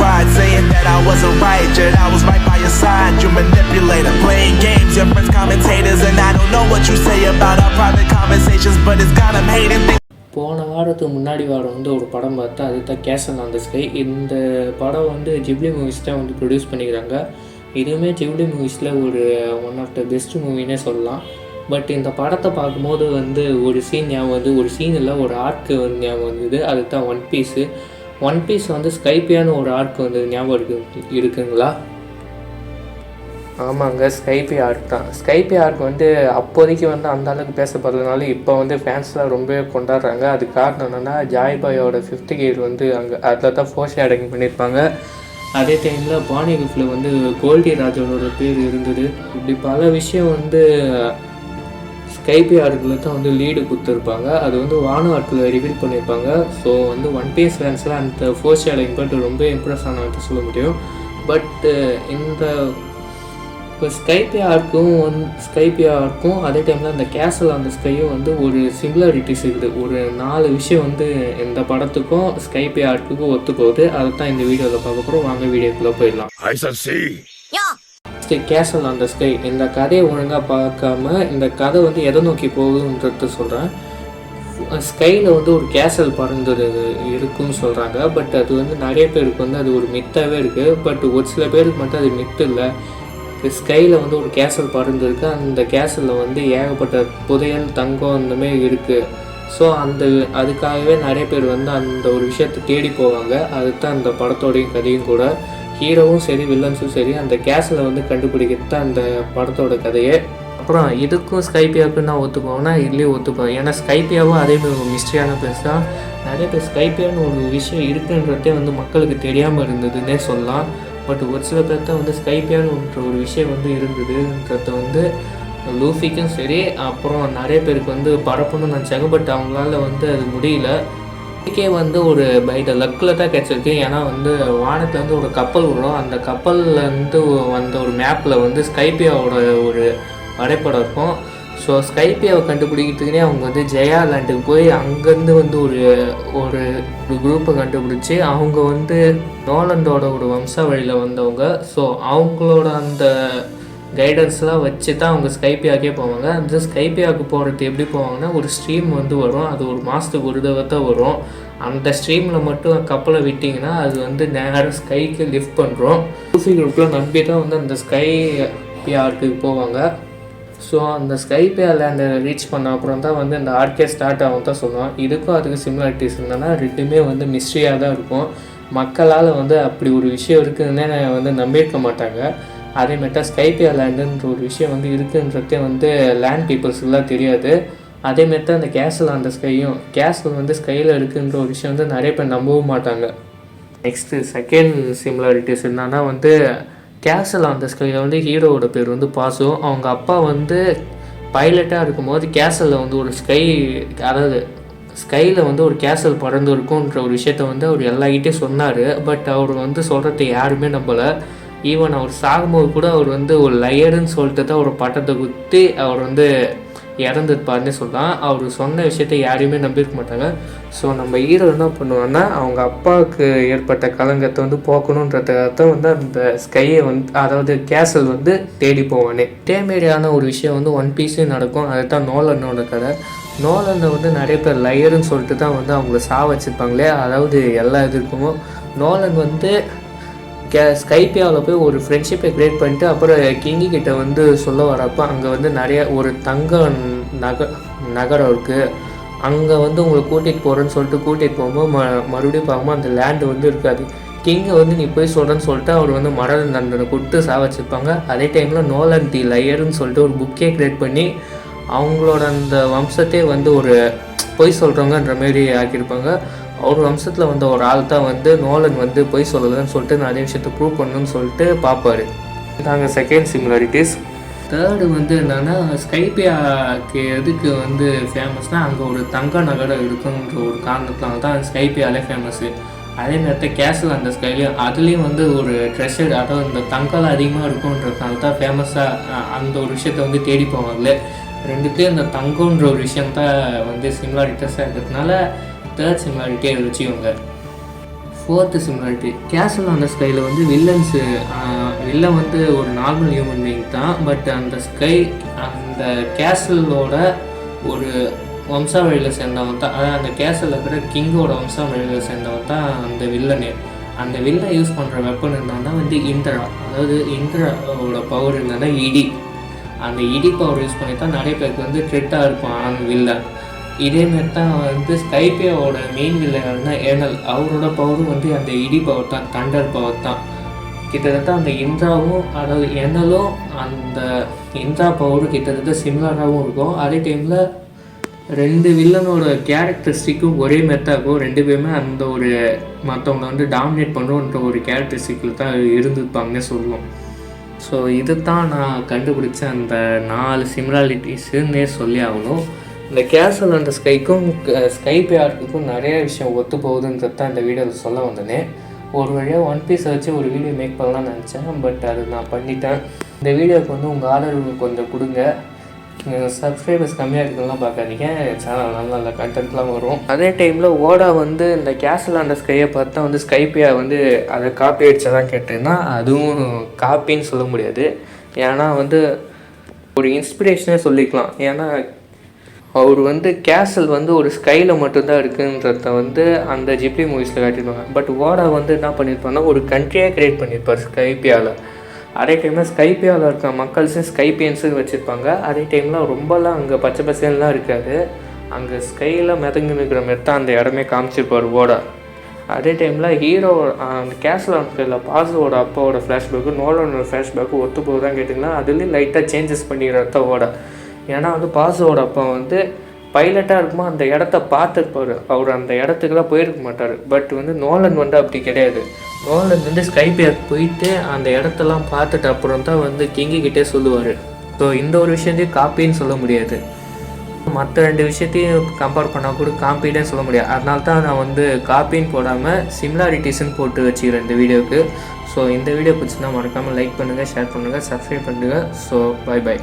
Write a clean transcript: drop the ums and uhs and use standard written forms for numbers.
pride, saying that I wasn't right, yet I was right by your side. You manipulator, playing games, your friends commentators, and I don't know what you say about our private conversations, but it's got them hating things. போன வாரத்துக்கு முன்னாடி வாரம் வந்து ஒரு படம் பார்த்தா அதுதான் கேசல் on the sky. இந்த படம் வந்து ஜிப்லி மூவிஸ் தான் வந்து ப்ரொடியூஸ் பண்ணிக்கிறாங்க. இதுவுமே ஜிப்லி மூவிஸில் ஒரு ஒன் ஆஃப் த பெஸ்ட் மூவினே சொல்லலாம். பட் இந்த படத்தை பார்க்கும்போது வந்து ஒரு சீன் ஞாபகம் வந்து ஒரு சீன் இல்லை, ஒரு ஆர்க்கு வந்து ஞாபகம் வந்தது. அதுதான் ஒன் பீஸ் வந்து ஸ்கைப்பியான ஒரு ஆர்க்கு வந்து ஞாபகம் இருக்குங்களா? ஆமாங்க, ஸ்கைப்பி ஆர்க் தான். ஸ்கைப்பி ஆர்க் வந்து அப்போதைக்கு வந்து அந்த அளவுக்கு பேசப்படுறதுனால இப்போ வந்து ஃபேன்ஸ்லாம் ரொம்ப கொண்டாடுறாங்க. அதுக்கு காரணம் என்னென்னா ஜாய்பாயோட 5th கேட் வந்து அங்கே அதில் தான் ஃபோர்ஸ் ஷேடிங் பண்ணியிருப்பாங்க. அதே டைமில் பானி கிஃப்டில் வந்து கோல்டி ராஜோட பேர் இருந்தது. இப்படி பல விஷயம் வந்து ஸ்கைப்பி ஆர்க்கில் தான் வந்து லீடு கொடுத்துருப்பாங்க. அது வந்து வானோ ஆர்க்கில் ரிவீல் பண்ணியிருப்பாங்க. ஸோ வந்து ஒன் பீஸ் ஃபேன்ஸ்லாம் அந்த ஃபோர்ஸ் ஷேடிங் பண்ணிட்டு ரொம்ப இம்ப்ரெஸ் ஆனது சொல்ல முடியும். பட் இந்த இப்போ ஸ்கைப்பி ஆர்க்கும் அதே டைமில் அந்த கேசல் அந்த ஸ்கையும் வந்து ஒரு சிமிலாரிட்டிஸ் இருக்குது. ஒரு 4 விஷயம் வந்து இந்த படத்துக்கும் ஸ்கைப்பி ஆர்க்குக்கும் ஒத்து போகுது. அதை தான் இந்த வீடியோவில் பார்க்க போகிறோம். வாங்க வீடியோக்குள்ளே போயிடலாம். கேசல் ஆன் த ஸ்கை இந்த கதையை ஒழுங்காக பார்க்காம இந்த கதை வந்து எதை நோக்கி போகுதுன்றது சொல்கிறேன். ஸ்கையில் வந்து ஒரு கேசல் பறந்து இருக்குன்னு சொல்கிறாங்க. பட் அது வந்து நிறைய பேருக்கு வந்து அது ஒரு மித்தாகவே இருக்குது. பட் ஒரு சில பேருக்கு மட்டும் அது மித்து இல்லை. ஸ்கையில் வந்து ஒரு கேசல் பறந்து இருக்குது. அந்த கேசலில் வந்து ஏகப்பட்ட புதையல் தங்கம் அந்தமாரி இருக்குது. ஸோ அதுக்காகவே நிறைய பேர் வந்து அந்த ஒரு விஷயத்தை தேடி போவாங்க. அதுதான் அந்த படத்தோடையும் கதையும் கூட. ஹீரோவும் சரி வில்லன்ஸும் சரி அந்த கேஸில் வந்து கண்டுபிடிக்கிறது தான் அந்த படத்தோட கதையே. அப்புறம் இதுக்கும் ஸ்கைப்பியாவுக்கும் நான் ஒத்துப்போவேன்னா இதுலேயும் ஒத்துப்பேன். ஏன்னா ஸ்கைப்பியாவும் அதேமாதிரி ஒரு மிஸ்ட்ரியான பிளேஸ் தான். நிறைய பேர் ஸ்கைப்பியான்னு ஒரு விஷயம் இருக்குன்றதே வந்து மக்களுக்கு தெரியாமல் இருந்ததுன்னே சொல்லலாம். பட் ஒரு சில பேர் தான் வந்து ஸ்கைப்பியான்ற ஒரு விஷயம் வந்து இருந்ததுன்றது வந்து லூஃபிக்கும் சரி அப்புறம் நிறைய பேருக்கு வந்து பரப்பணும்னு நினச்சாங்க. பட் அவங்களால வந்து அது முடியல. இதுக்கே வந்து ஒரு பை த லக்கில் தான் கிடச்சிருக்கு. ஏன்னா வந்து வானத்தில் வந்து ஒரு கப்பல் விடும். அந்த கப்பல்லேருந்து வந்த ஒரு மேப்பில் வந்து ஸ்கைப்பியாவோட ஒரு வரைபடம் இருக்கும். ஸோ ஸ்கைப்பியாவை கண்டுபிடிக்கிறதுக்குனே அவங்க வந்து ஜெயா லேண்டுக்கு போய் அங்கேருந்து வந்து ஒரு குரூப்பை கண்டுபிடிச்சி அவங்க வந்து நோலண்டோட ஒரு வம்சாவழியில் வந்தவங்க. ஸோ அவங்களோட அந்த கைடன்ஸ்லாம் வச்சு தான் அவங்க ஸ்கைப்பியாக்கே போவாங்க. அந்த ஸ்கைப்பியாவுக்கு போகிறது எப்படி போவாங்கன்னா ஒரு ஸ்ட்ரீம் வந்து வரும். அது ஒரு மாதத்துக்கு ஒரு தடவை தான் வரும். அந்த ஸ்ட்ரீமில் மட்டும் கப்பலை விட்டிங்கன்னா அது வந்து நேராக ஸ்கைக்கு லிஃப்ட் பண்ணுறோம். லூஃபி குரூப்பில் நம்பி தான் வந்து அந்த ஸ்கைப்பியாவுக்கு போவாங்க. ஸோ அந்த ஸ்கைப்பியா லேண்டை ரீச் பண்ண அப்புறம் தான் வந்து இந்த ஆர்கே ஸ்டார்ட் ஆகும் தான் சொல்லுவோம். இதுக்கும் அதுக்கு சிமிலாரிட்டிஸ் என்னென்னா ரெண்டுமே வந்து மிஸ்ட்ரியாக தான் இருக்கும். மக்களால் வந்து அப்படி ஒரு விஷயம் இருக்குதுன்னே வந்து நம்பியிருக்க மாட்டாங்க. அதேமாரி தான் ஸ்கைப்பியா லேண்டுன்ற ஒரு விஷயம் வந்து இருக்குன்றதே வந்து லேண்ட் பீப்புள்ஸுக்குலாம் தெரியாது. அதேமாரி தான் அந்த கேசல் அந்த ஸ்கையும் கேசல் வந்து ஸ்கையில் இருக்குன்ற ஒரு விஷயம் வந்து நிறைய பேர் நம்பவும் மாட்டாங்க. நெக்ஸ்ட்டு செகண்ட் சிமிலாரிட்டிஸ் என்னன்னா வந்து கேசல் ஆன் த ஸ்கையில் வந்து ஹீரோவோட பேர் வந்து பாசு. அவங்க அப்பா வந்து பைலட்டாக இருக்கும்போது கேசலில் வந்து ஒரு ஸ்கையில் வந்து ஒரு கேசல் பறந்து இருக்கும்ன்ற ஒரு விஷயத்த வந்து அவர் எல்லார்கிட்டையும் சொன்னார். பட் அவர் வந்து சொல்கிறத யாருமே நம்பலை. ஈவன் அவர் சாகும்போது கூட அவர் வந்து ஒரு லயருன்னு சொல்லிட்டு தான் ஒரு பட்டத்தை குத்தி அவர் வந்து இறந்துருப்பாருன்னு சொல்லலாம். அவர் சொன்ன விஷயத்த யாரையுமே நம்பியிருக்க மாட்டாங்க. ஸோ நம்ம ஹீரோ என்ன பண்ணுவாங்கன்னா அவங்க அப்பாவுக்கு ஏற்பட்ட கலங்கத்தை வந்து போக்கணுன்றதுக்காக வந்து அந்த ஸ்கையை வந்து அதாவது கேசல் வந்து தேடி போவானே. இதேமாரியான ஒரு விஷயம் வந்து ஒன் பீஸே நடக்கும். அதுதான் நோலனோட கதை. நோலனை வந்து நிறைய பேர் லயருன்னு சொல்லிட்டு தான் வந்து அவங்கள வச்சுருப்பாங்களே. அதாவது எல்லா இதுக்குமோ நோலன் வந்து ஸ்கைப்பியாவில் போய் ஒரு ஃப்ரெண்ட்ஷிப்பை க்ரியேட் பண்ணிட்டு அப்புறம் கிங்கி கிட்ட வந்து சொல்ல வரப்போ அங்கே வந்து நிறைய ஒரு தங்க நகரம் இருக்குது. அங்கே வந்து உங்களை கூட்டிகிட்டு போகிறேன்னு சொல்லிட்டு கூட்டிகிட்டு போகும்போது மறுபடியும் பார்க்கும்போது அந்த லேண்டு வந்து இருக்காது. கிங்கை வந்து நீ போய் சொல்கிறேன்னு சொல்லிட்டு அவர் வந்து மரண தண்டனை கொடுத்து வச்சுருப்பாங்க. அதே டைமில் நோலன் தி லயருன்னு சொல்லிட்டு ஒரு புக்கே க்ரியேட் பண்ணி அவங்களோட அந்த வம்சத்தையே வந்து ஒரு பொய் சொல்கிறவங்கன்ற மாரி ஆக்கியிருப்பாங்க. அவர் வம்சத்தில் வந்த ஒரு ஆள் தான் வந்து நோலன் வந்து பொய் சொல்லலைன்னு சொல்லிட்டு நிறைய விஷயத்தை ப்ரூவ் பண்ணணும்னு சொல்லிட்டு பார்ப்பார். நாங்கள் செகண்ட் சிமிலாரிட்டிஸ். தேர்டு வந்து என்னென்னா ஸ்கைப்பியாவுக்கு எதுக்கு வந்து ஃபேமஸ்னால் அங்கே ஒரு தங்க நகரம் இருக்குன்ற ஒரு காரணத்தினால தான் ஸ்கைப்பியாலே ஃபேமஸ்ஸு. அதே நேரத்தில் கேசல் அந்த ஸ்கைலையும் அதுலேயும் வந்து ஒரு ட்ரெஷர் அதாவது இந்த தங்கம் அதிகமாக இருக்குன்றதுனால தான் ஃபேமஸாக அந்த ஒரு விஷயத்த வந்து தேடி போவாங்களே. ரெண்டுத்தையும் இந்த தங்கன்ற ஒரு விஷயம் தான் வந்து சிமிலாரிட்டிஸாக இருக்கிறதுனால தேர்ட் சிமிலாரிட்டியை வச்சுக்கோங்க. 4th சிமிலாரிட்டி, கேசல் ஆன் த ஸ்கையில் வந்து வில்லன் வந்து ஒரு நார்மல் ஹியூமன் பீயிங் தான். பட் அந்த அந்த கேசலோட ஒரு வம்சாவழியில் சேர்ந்தவன் தான். அதாவது அந்த கேசலில் இருக்கிற கிங்கோட வம்சாவழியில் சேர்ந்தவன் தான் அந்த வில்லனே. அந்த வில்லன் யூஸ் பண்ணுற வெப்பன் இருந்தால் வந்து இந்திரா, அதாவது இந்திராவோட பவர் இருந்தால் இடி. அந்த இடி பவர் யூஸ் பண்ணி தான் நிறைய பேருக்கு வந்து த்ரெட்டாக இருக்கும் அந்த வில்லன். இதேமாரி தான் வந்து ஸ்கைப்பியாவோட மெயின் வில்லன்னா ஏனல், அவரோட பவரும் வந்து அந்த இடி பவர் தான், தண்டர் பவர் தான். கிட்டத்தட்ட அந்த இந்திராவும் அதாவது ஏனலும் அந்த இந்திரா பவரும் கிட்டத்தட்ட சிமிலராகவும் இருக்கும். அதே டைமில் 2 வில்லனோட கேரக்டரிஸ்டிக்கும் ஒரே மாரி தான் இருக்கும். 2 பேருமே அந்த ஒரு மற்றவங்க வந்து டாமினேட் பண்ணுறோன்ற ஒரு கேரக்டரிஸ்டிக்கில் தான் இருந்துப்பாங்கன்னே சொல்லுவோம். ஸோ இது தான் நான் கண்டுபிடிச்ச அந்த 4 சிமிலாரிட்டிஸுன்னே சொல்லி ஆகணும். இந்த கேசல் அந்த ஸ்கைப்பியாருக்கும் நிறைய விஷயம் ஒத்து போகுதுன்றது தான் இந்த வீடியோவில் சொல்ல வந்தேனே. ஒரு வழியாக ஒன் பீஸ் வச்சு ஒரு வீடியோ மேக் பண்ணலாம்னு நினச்சேன். பட் அது நான் பண்ணிட்டேன். இந்த வீடியோவுக்கு வந்து உங்கள் ஆதரவு கொஞ்சம் கொடுங்க. சப்ஸ்கிரைபர்ஸ் கம்மியாக இருக்குலாம் பார்க்காதீங்க, சேனல் நல்ல நல்ல கண்டென்ட்லாம் வரும். அதே டைமில் ஓடா வந்து இந்த கேசல் அந்த ஸ்கையை பார்த்தா வந்து ஸ்கைப்பியா வந்து அதை காப்பி அடிச்சதான் கேட்டேன்னா அதுவும் காப்பின்னு சொல்ல முடியாது. ஏன்னா வந்து ஒரு இன்ஸ்பிரேஷனே சொல்லிக்கலாம். ஏன்னா அவர் வந்து கேசல் வந்து ஒரு ஸ்கையில் மட்டும்தான் இருக்குன்றத வந்து அந்த ஜிப்ளி மூவிஸில் காட்டியிருப்பாங்க. பட் ஓடா வந்து என்ன பண்ணியிருப்பாங்கன்னா ஒரு கண்ட்ரியாக க்ரியேட் பண்ணியிருப்பார் ஸ்கைப்பியாவில். அதே டைமில் ஸ்கைப்பியாவில் இருக்க மக்கள்ஸும் ஸ்கைப்பியன்ஸும் வச்சுருப்பாங்க. அதே டைமில் ரொம்பலாம் அங்கே பச்சை பசேல்லாம் இருக்காது, அங்கே ஸ்கையில் மிதங்கி நிற்கிற மாரி தான் அந்த இடமே காமிச்சிருப்பார் ஓடா. அதே டைமில் ஹீரோ அந்த கேசல் ஆன்ல பாஸோட அப்பாவோட ஃப்ளாஷ்பேக்கு நோலனோட ஃப்ளாஷ்பேக்கு ஒத்து போகுதான்னு கேட்டிங்கன்னா அதுலேயும் லைட்டாக சேஞ்சஸ் பண்ணிக்கிறத ஓடா. ஏன்னா வந்து பாஸோட அப்பா வந்து பைலட்டாக இருக்கும்போது அந்த இடத்த பார்த்துருப்பார், அவர் அந்த இடத்துக்குலாம் போயிருக்க மாட்டார். பட் வந்து நோலன் வந்து அப்படி கிடையாது. நோலன் வந்து ஸ்கைப்பியாவுக்கு போயிட்டு அந்த இடத்தெல்லாம் பார்த்துட்டு அப்புறம் தான் வந்து கிங்கிக்கிட்டே சொல்லுவார். ஸோ இந்த ஒரு விஷயத்தையும் காப்பின்னு சொல்ல முடியாது, மற்ற 2 விஷயத்தையும் கம்பேர் பண்ணால் கூட காப்பின்னு சொல்ல முடியாது. அதனால தான் நான் வந்து காப்பின்னு போடாமல் சிமிலாரிட்டிஸ்ன்னு போட்டு வச்சுக்கிறேன் இந்த வீடியோவுக்கு. ஸோ இந்த வீடியோ பிடிச்சின்னா மறக்காமல் லைக் பண்ணுங்கள், ஷேர் பண்ணுங்கள், சப்ஸ்கிரைப் பண்ணுங்கள். So by.